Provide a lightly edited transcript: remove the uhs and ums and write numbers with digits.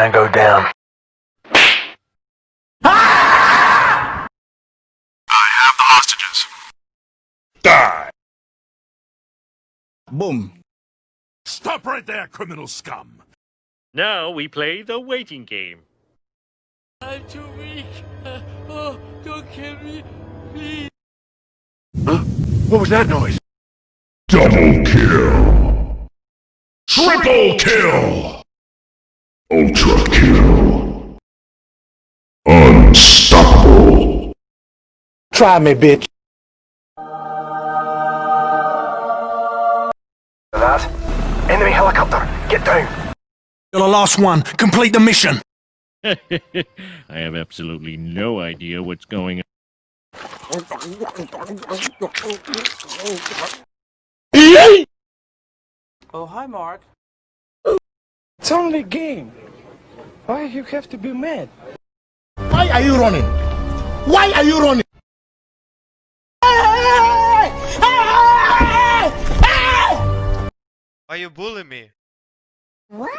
And go down. I have the hostages. Die! Boom. Stop right there, criminal scum! Now we play the waiting game. I'm too weak. Oh, don't kill me, please. Huh? What was that noise? Double kill! Triple kill! Ultra kill! Unstoppable! Try me, bitch. That. Enemy helicopter. Get down. You're the last one. Complete the mission. I have absolutely no idea what's going on. Oh, hi, Mark. It's only a game. Why you have to be mad? Why are you running? Why are you running? Why you bullying me? What?